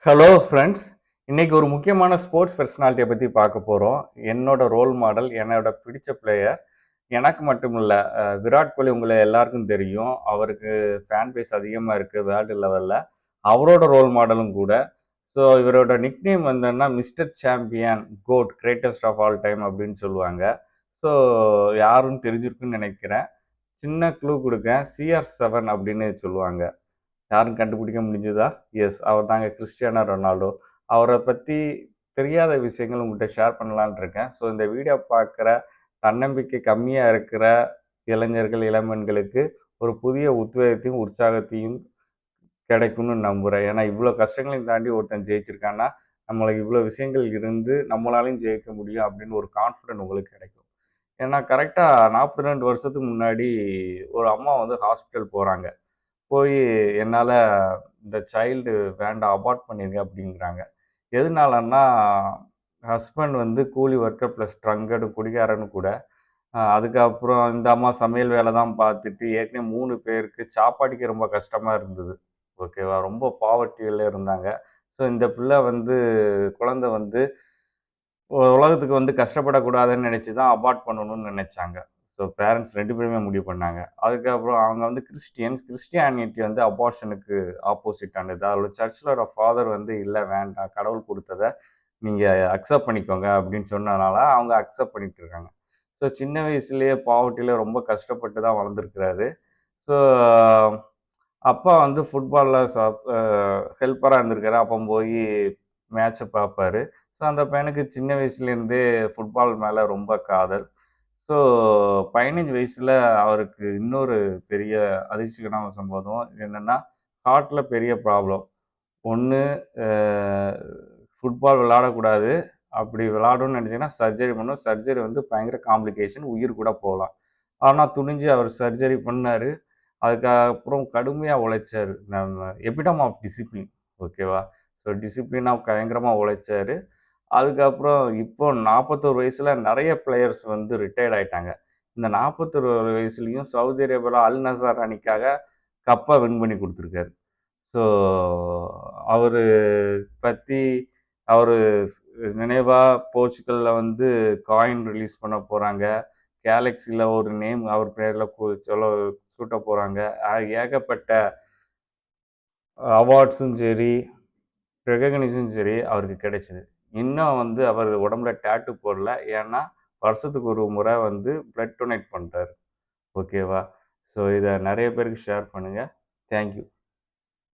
Hello friends. இன்னைக்கு ஒரு முக்கியமான ஸ்போர்ட்ஸ் பர்சனாலிட்டியை பற்றி பார்க்க போகிறோம். என்னோட ரோல் மாடல், என்னோட பிடிச்ச பிளேயர். எனக்கு மட்டும் இல்லை, விராட் கோலி உங்களை எல்லாருக்கும் தெரியும். அவருக்கு ஃபேன் பேஸ் அதிகமாக இருக்குது வேர்ல்டு லெவலில். அவரோட ரோல் மாடலும் கூட. ஸோ இவரோட நிக்நேம் வந்தோன்னா mister champion, GOAT, greatest of all time அப்படின்னு சொல்லுவாங்க. ஸோ யாருன்னு தெரிஞ்சிருக்குன்னு நினைக்கிறேன். சின்ன க்ளூ கொடுக்கேன், CR7 அப்படின்னு சொல்லுவாங்க. யாரும் கண்டுபிடிக்க முடிஞ்சுதா? எஸ், அவர் தாங்க கிறிஸ்டியானோ ரொனால்டோ. அவரை பற்றி தெரியாத விஷயங்கள் உங்கள்கிட்ட ஷேர் பண்ணலான்னு இருக்கேன். ஸோ இந்த வீடியோ பார்க்குற தன்னம்பிக்கை கம்மியாக இருக்கிற இளைஞர்கள், இளம்பெண்களுக்கு ஒரு புதிய உத்வேகத்தையும் உற்சாகத்தையும் கிடைக்கும்னு நம்புகிறேன். ஏன்னா இவ்வளோ கஷ்டங்களையும் தாண்டி ஒருத்தன் ஜெயிச்சிருக்கான்னா நம்மளுக்கு இவ்வளோ விஷயங்கள் இருந்து நம்மளாலையும் ஜெயிக்க முடியும் அப்படின்னு ஒரு கான்ஃபிடென்ட் உங்களுக்கு கிடைக்கும். ஏன்னா கரெக்டாக 42 வருஷத்துக்கு முன்னாடி ஒரு அம்மா வந்து ஹாஸ்பிட்டல் போகிறாங்க. போய் என்னால் இந்த சைல்டு வேண்டாம், அபார்ட் பண்ணிருங்க அப்படிங்கிறாங்க. எதனாலன்னா ஹஸ்பண்ட் வந்து கூலி ஒர்க்கர் ப்ளஸ் ட்ரங்கடு குடிகாரன்னு கூட. அதுக்கப்புறம் இந்த அம்மா சமையல் வேலை தான் பார்த்துட்டு ஏற்கனவே 3 பேருக்கு சாப்பாட்டுக்கே ரொம்ப கஷ்டமாக இருந்தது. ஓகேவா, ரொம்ப பாவர்ட்டியில் இருந்தாங்க. ஸோ இந்த பிள்ளை வந்து குழந்தை வந்து உலகத்துக்கு வந்து கஷ்டப்படக்கூடாதுன்னு நினச்சி தான் அபார்ட் பண்ணணும்னு நினச்சாங்க. ஸோ பேரண்ட்ஸ் 2 பேருமே முடிவு பண்ணாங்க. அதுக்கப்புறம் அவங்க வந்து கிறிஸ்டியானிட்டி வந்து அபார்ஷனுக்கு ஆப்போசிட்டானது. அதோட சர்ச்சிலோட ஃபாதர் வந்து இல்லை வேண்டாம், கடவுள் கொடுத்ததை நீங்கள் அக்செப்ட் பண்ணிக்கோங்க அப்படின்னு சொன்னதுனால அவங்க அக்செப்ட் பண்ணிட்டு இருக்காங்க. ஸோ சின்ன வயசுலேயே பாவர்ட்டியில் ரொம்ப கஷ்டப்பட்டு தான் வளர்ந்துருக்கிறாரு. ஸோ அப்பா வந்து ஃபுட்பாலில் ஹெல்ப்பராக இருந்திருக்காரு. அப்போ போய் மேட்ச்சை பார்ப்பாரு. ஸோ அந்த பையனுக்கு சின்ன வயசுலேருந்தே ஃபுட்பால் மேலே ரொம்ப காதல். ஸோ 15 வயசில் அவருக்கு இன்னொரு பெரிய அதிர்ச்சிகரமான சம்பவம் என்னென்னா, ஹார்ட்டில் பெரிய ப்ராப்ளம். ஒன்று, ஃபுட்பால் விளையாடக்கூடாது. அப்படி விளையாடணும்னு நினச்சிங்கன்னா சர்ஜரி பண்ணணும். சர்ஜரி வந்து பயங்கர காம்ப்ளிகேஷன், உயிர் கூட போகலாம். ஆனால் துணிஞ்சு அவர் சர்ஜரி பண்ணார். அதுக்கப்புறம் கடுமையாக உழைச்சார். நம்ம எபிடம் ஆஃப் டிசிப்ளின். ஓகேவா. ஸோ டிசிப்ளினாக பயங்கரமாக உழைச்சார். அதுக்கப்புறம் இப்போ 41 வயசில் நிறைய பிளேயர்ஸ் வந்து ரிட்டையர்ட் ஆகிட்டாங்க. இந்த 41 வயசுலேயும் சவுதி அரேபியாவில் அல் நசர் அணிக்காக கப்பை வின் பண்ணி கொடுத்துருக்காரு. ஸோ அவர் பற்றி அவர் நினைவாக போர்ச்சுகலில் வந்து காயின் ரிலீஸ் பண்ண போகிறாங்க. கேலக்ஸியில் ஒரு நேம் அவர் பேரில் சொல்ல சூட்ட போகிறாங்க. ஏகப்பட்ட அவார்ட்ஸும் சரி, ரெகக்னிஷனும் சரி அவருக்கு கிடைச்சிது. இன்னும் வந்து அவர் உடம்புல டேட்டு போடல. ஏன்னா வருஷத்துக்கு ஒரு முறை வந்து பிளட் டொனேட் பண்ணுறாரு. ஓகேவா. ஸோ இதை நிறைய பேருக்கு ஷேர் பண்ணுங்கள். தேங்க்யூ.